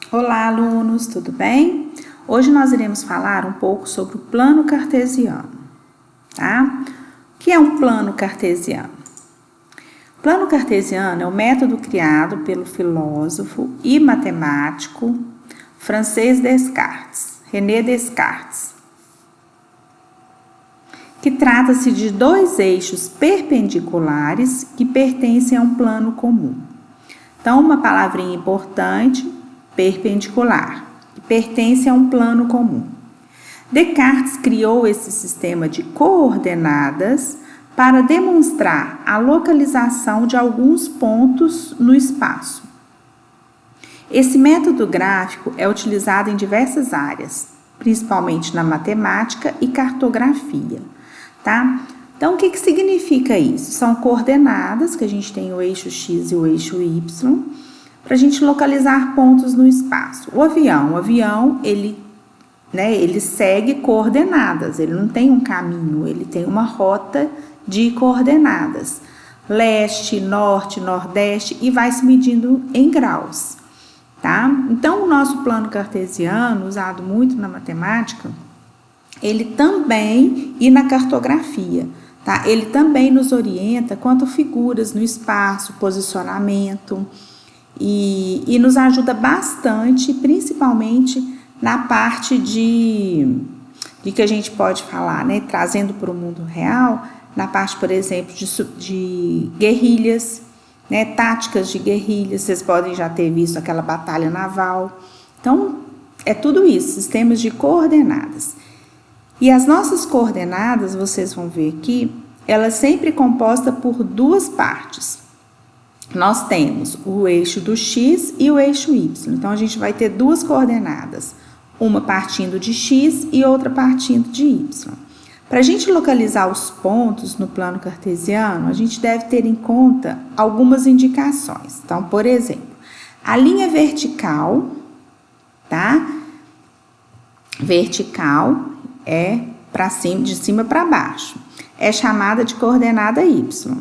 Olá, alunos, tudo bem? Hoje nós iremos falar um pouco sobre o plano cartesiano, tá? O que é um plano cartesiano? O plano cartesiano é o método criado pelo filósofo e matemático francês Descartes, René Descartes, que trata-se de dois eixos perpendiculares que pertencem a um plano comum. Então, uma palavrinha importante, perpendicular, que pertence a um plano comum. Descartes criou esse sistema de coordenadas para demonstrar a localização de alguns pontos no espaço. Esse método gráfico é utilizado em diversas áreas, principalmente na matemática e cartografia, tá? Então, o que significa isso? São coordenadas, que a gente tem o eixo X e o eixo Y, para a gente localizar pontos no espaço. O avião, ele segue coordenadas, ele não tem um caminho, ele tem uma rota de coordenadas. Leste, norte, nordeste, e vai se medindo em graus, tá? Então, o nosso plano cartesiano, usado muito na matemática, ele também, e na cartografia, tá? Ele também nos orienta quanto a figuras no espaço, posicionamento, e nos ajuda bastante, principalmente na parte de que a gente pode falar, né? Trazendo para o mundo real, na parte, por exemplo, de guerrilhas, né? Táticas de guerrilhas, vocês podem já ter visto aquela batalha naval. Então, é tudo isso, sistemas de coordenadas. E as nossas coordenadas, vocês vão ver aqui, ela é sempre composta por duas partes. Nós temos o eixo do X e o eixo Y. Então, a gente vai ter duas coordenadas, uma partindo de X e outra partindo de Y. Para a gente localizar os pontos no plano cartesiano, a gente deve ter em conta algumas indicações. Então, por exemplo, a linha vertical, tá? Vertical é para cima, de cima para baixo, é chamada de coordenada Y.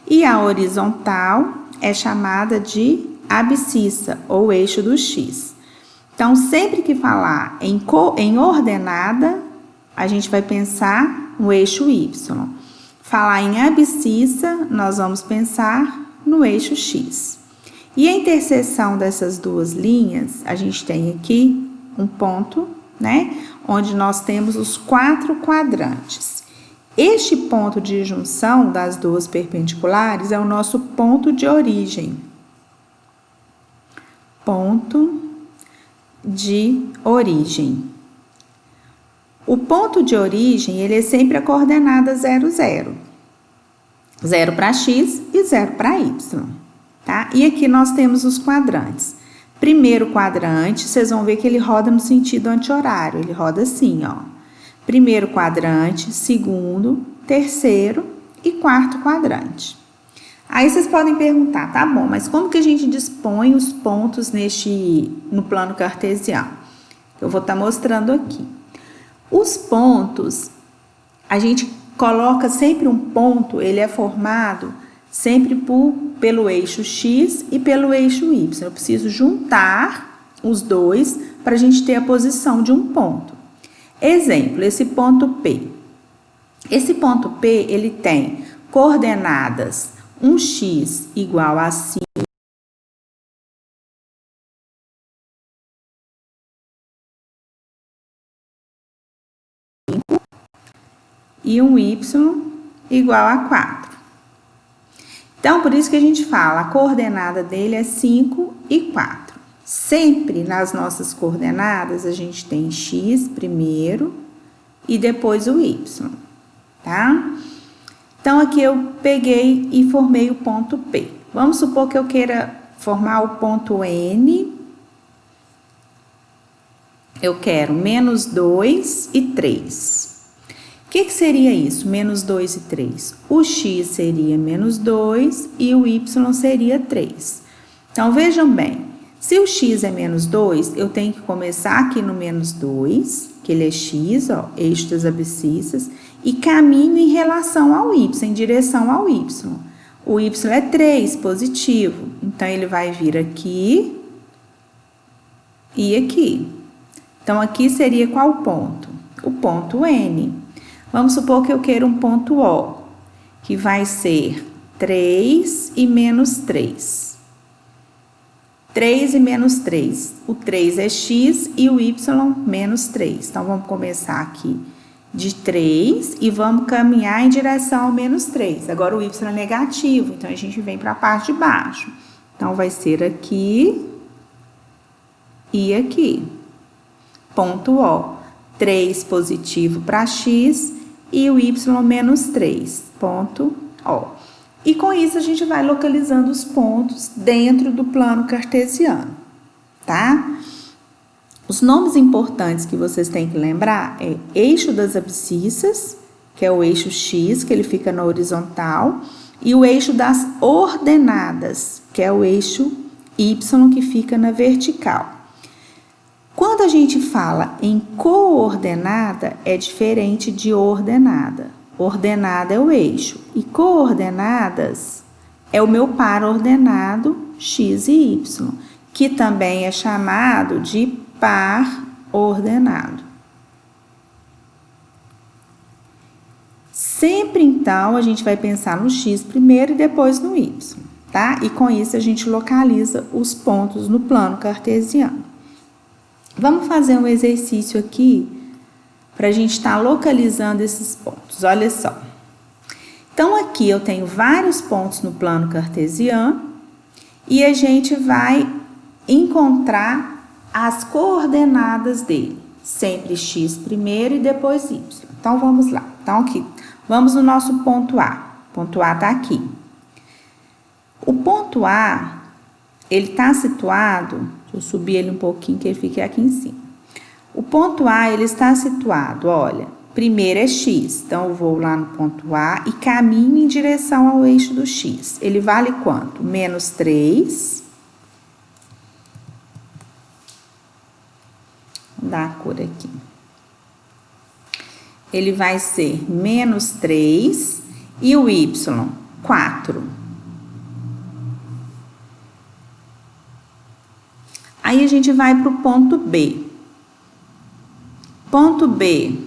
E a horizontal é chamada de abscissa, ou eixo do X. Então, sempre que falar em ordenada, a gente vai pensar no eixo Y. Falar em abscissa, nós vamos pensar no eixo X. E a interseção dessas duas linhas, a gente tem aqui um ponto, né? Onde nós temos os 4 quadrantes. Este ponto de junção das duas perpendiculares é o nosso ponto de origem. Ponto de origem. O ponto de origem, ele é sempre a coordenada 0, 0. 0 para X e 0 para Y, tá? E aqui nós temos os quadrantes. Primeiro quadrante, vocês vão ver que ele roda no sentido anti-horário, ele roda assim, ó. Primeiro quadrante, segundo, terceiro e quarto quadrante. Aí vocês podem perguntar, tá bom, mas como que a gente dispõe os pontos no plano cartesiano? Eu vou estar mostrando aqui. Os pontos, a gente coloca sempre um ponto, ele é formado sempre pelo eixo X e pelo eixo Y. Eu preciso juntar os dois para a gente ter a posição de um ponto. Exemplo, esse ponto P. Esse ponto P, ele tem coordenadas 1x igual a 5 e um y igual a 4. Então, por isso que a gente fala, a coordenada dele é 5 e 4. Sempre nas nossas coordenadas, a gente tem x primeiro e depois o y, tá? Então, aqui eu peguei e formei o ponto P. Vamos supor que eu queira formar o ponto N. Eu quero menos 2 e 3. O que seria isso? Menos 2 e 3. O x seria menos 2 e o y seria 3. Então, vejam bem. Se o x é menos 2, eu tenho que começar aqui no menos 2, que ele é x, ó, eixo das abscissas, e caminho em relação ao y, em direção ao y. O y é 3, positivo. Então, ele vai vir aqui e aqui. Então, aqui seria qual ponto? O ponto N. Vamos supor que eu queira um ponto O, que vai ser 3 e menos 3. 3 e menos 3. O 3 é x e o y menos 3. Então, vamos começar aqui de 3 e vamos caminhar em direção ao menos 3. Agora, o y é negativo, então a gente vem para a parte de baixo. Então, vai ser aqui e aqui. Ponto O. 3 positivo para x e o y menos 3. Ponto O. E com isso, a gente vai localizando os pontos dentro do plano cartesiano, tá? Os nomes importantes que vocês têm que lembrar é eixo das abscissas, que é o eixo X, que ele fica na horizontal, e o eixo das ordenadas, que é o eixo Y, que fica na vertical. Quando a gente fala em coordenada, é diferente de ordenada. Ordenada é o eixo e coordenadas é o meu par ordenado X e Y, que também é chamado de par ordenado. Sempre, então, a gente vai pensar no X primeiro e depois no Y, tá? E com isso a gente localiza os pontos no plano cartesiano. Vamos fazer um exercício aqui para a gente estar localizando esses pontos. Olha só. Então, aqui eu tenho vários pontos no plano cartesiano e a gente vai encontrar as coordenadas dele. Sempre x primeiro e depois y. Então, vamos lá. Então, aqui, vamos no nosso ponto A. O ponto A está aqui. O ponto A, ele está situado, deixa eu subir ele um pouquinho que ele fique aqui em cima. O ponto A, ele está situado, olha, primeiro é x, então eu vou lá no ponto A e caminho em direção ao eixo do x. Ele vale quanto? Menos 3. Vou dar a cor aqui. Ele vai ser menos 3 e o y, 4. Aí a gente vai para o ponto B. Ponto B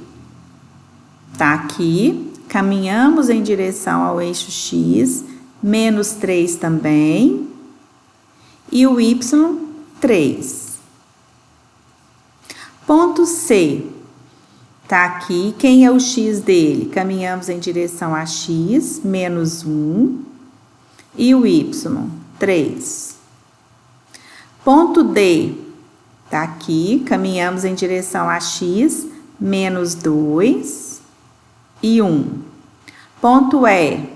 tá aqui, caminhamos em direção ao eixo X, menos 3 também, e o Y, 3. Ponto C tá aqui, quem é o X dele? Caminhamos em direção a X, menos 1, e o Y, 3. Ponto D tá aqui, caminhamos em direção a x, menos 2 e 1. Ponto E,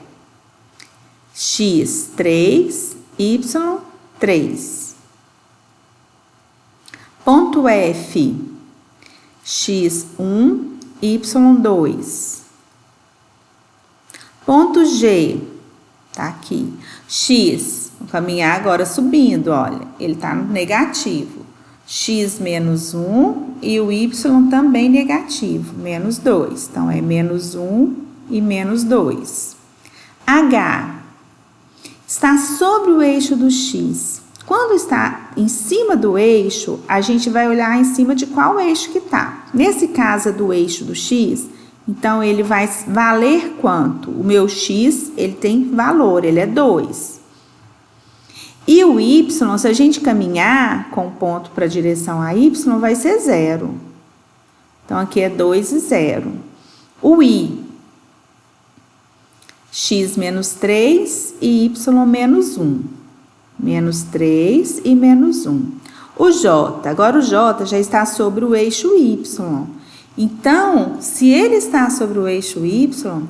x, 3, y, 3. Ponto F, x, 1, y, 2. Ponto G, tá aqui, x, vou caminhar agora subindo, olha, ele tá no negativo. X menos 1 e o y também negativo, menos 2. Então, é menos 1 e menos 2. H está sobre o eixo do x. Quando está em cima do eixo, a gente vai olhar em cima de qual eixo que está. Nesse caso, do eixo do x, então, ele vai valer quanto? O meu x, ele tem valor, ele é 2. E o y, se a gente caminhar com ponto para a direção a y, vai ser 0. Então, aqui é 2 e 0. O i, x menos 3 e y menos 1. Menos 3 e menos 1. O j, agora o j já está sobre o eixo y. Então, se ele está sobre o eixo y,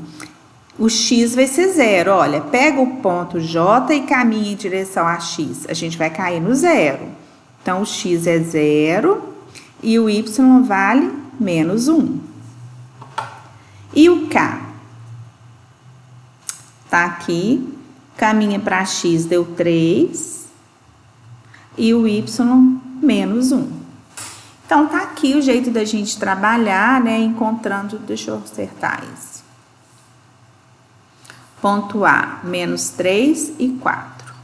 o x vai ser 0. Olha, pega o ponto J e caminha em direção a x. A gente vai cair no 0. Então, o x é 0 e o y vale menos 1. E o K? Tá aqui, caminha para x, deu 3. E o y, menos 1. Então, tá aqui o jeito da gente trabalhar, né? Encontrando, deixa eu acertar isso. Ponto A, menos 3 e 4.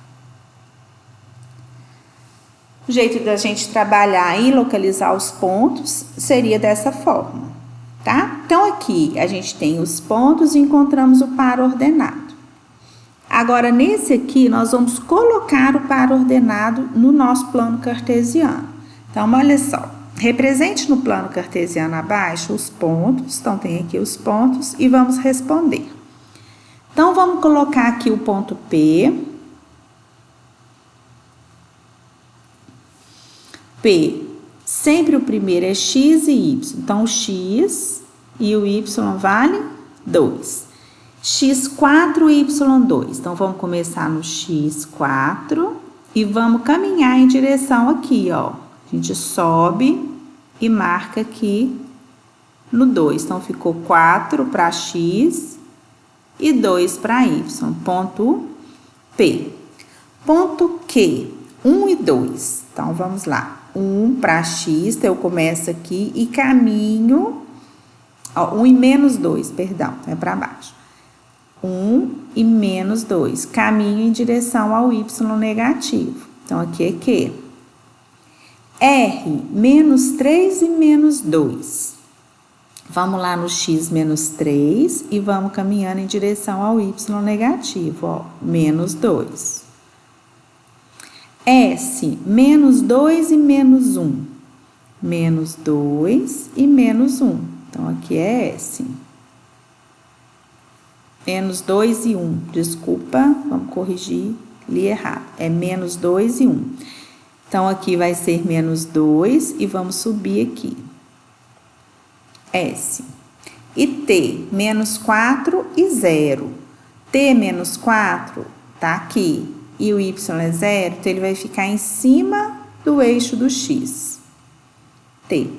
O jeito da gente trabalhar e localizar os pontos seria dessa forma, tá? Então, aqui a gente tem os pontos e encontramos o par ordenado. Agora, nesse aqui, nós vamos colocar o par ordenado no nosso plano cartesiano. Então, olha só, represente no plano cartesiano abaixo os pontos, então tem aqui os pontos e vamos responder. Então, vamos colocar aqui o ponto P. P, sempre o primeiro é x e y, então o x e o y vale 2. x4 e y2, então vamos começar no x4 e vamos caminhar em direção aqui, ó. A gente sobe e marca aqui no 2, então ficou 4 para x e 2 para y, ponto P. Ponto Q, 1 e 2, então vamos lá. 1 para x, então eu começo aqui e caminho, ó, 1 e menos 2, perdão, é para baixo. 1 e menos 2, caminho em direção ao y negativo. Então, aqui é Q. R, menos 3 e menos 2. Vamos lá no x menos 3 e vamos caminhando em direção ao y negativo, ó, menos 2. S, menos 2 e menos 1. Menos 2 e menos 1. Então, aqui é S. Menos 2 e 1. Desculpa, vamos corrigir, li errado. É menos 2 e 1. Então, aqui vai ser menos 2 e vamos subir aqui. S. E T, menos 4 e 0. T menos 4 tá aqui. E o y é 0, então ele vai ficar em cima do eixo do x. T.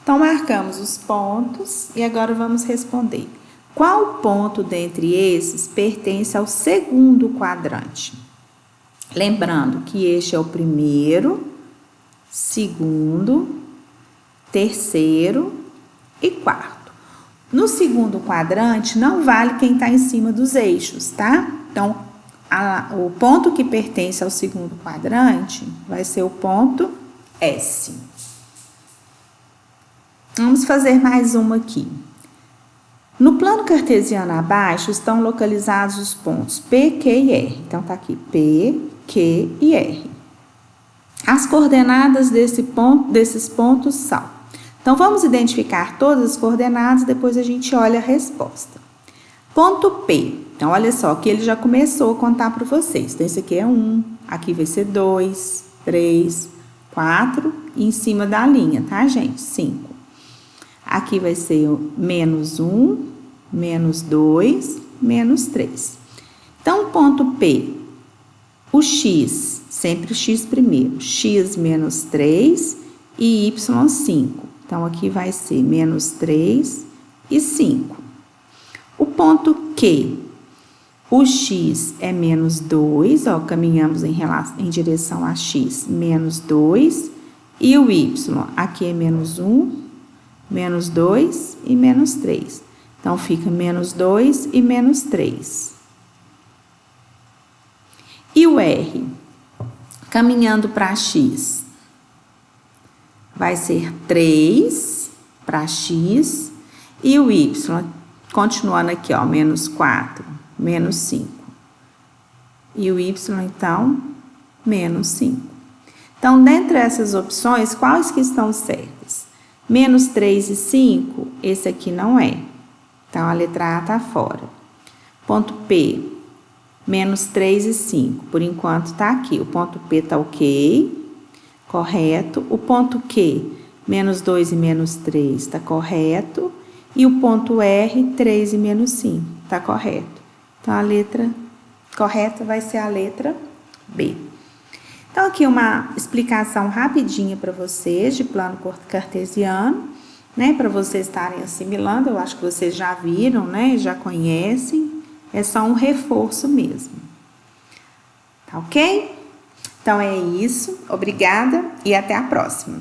Então, marcamos os pontos e agora vamos responder. Qual ponto dentre esses pertence ao segundo quadrante? Lembrando que este é o primeiro, segundo, terceiro e quarto. No segundo quadrante, não vale quem está em cima dos eixos, tá? Então, o ponto que pertence ao segundo quadrante vai ser o ponto S. Vamos fazer mais uma aqui. No plano cartesiano abaixo estão localizados os pontos P, Q e R. Então, tá aqui P, Q e R. As coordenadas desses pontos são. Então, vamos identificar todas as coordenadas, depois a gente olha a resposta. Ponto P. Então, olha só, que ele já começou a contar para vocês. Então, esse aqui é 1, aqui vai ser 2, 3, 4, e em cima da linha, tá, gente? 5. Aqui vai ser menos 1, menos 2, menos 3. Então, ponto P, o x, sempre o x primeiro, x menos 3 e y 5. Então, aqui vai ser menos 3 e 5. O ponto Q, o x é menos 2, ó, caminhamos em direção a x, menos 2, e o y, aqui é menos 1, menos 2 e menos 3. Então, fica menos 2 e menos 3. E o R, caminhando para x, vai ser 3 para x, e o y, continuando aqui, ó, menos 4, menos 5. E o y, então, menos 5. Então, dentre essas opções, quais que estão certas? Menos 3 e 5, esse aqui não é. Então, a letra A está fora. Ponto P, menos 3 e 5, por enquanto está aqui. O ponto P está ok, correto. O ponto Q, menos 2 e menos 3, está correto. E o ponto R, 3 e menos 5, está correto. Então, a letra correta vai ser a letra B. Então, aqui uma explicação rapidinha para vocês de plano cartesiano, né? Para vocês estarem assimilando, eu acho que vocês já viram, né? Já conhecem, é só um reforço mesmo. Tá ok? Então, é isso. Obrigada e até a próxima.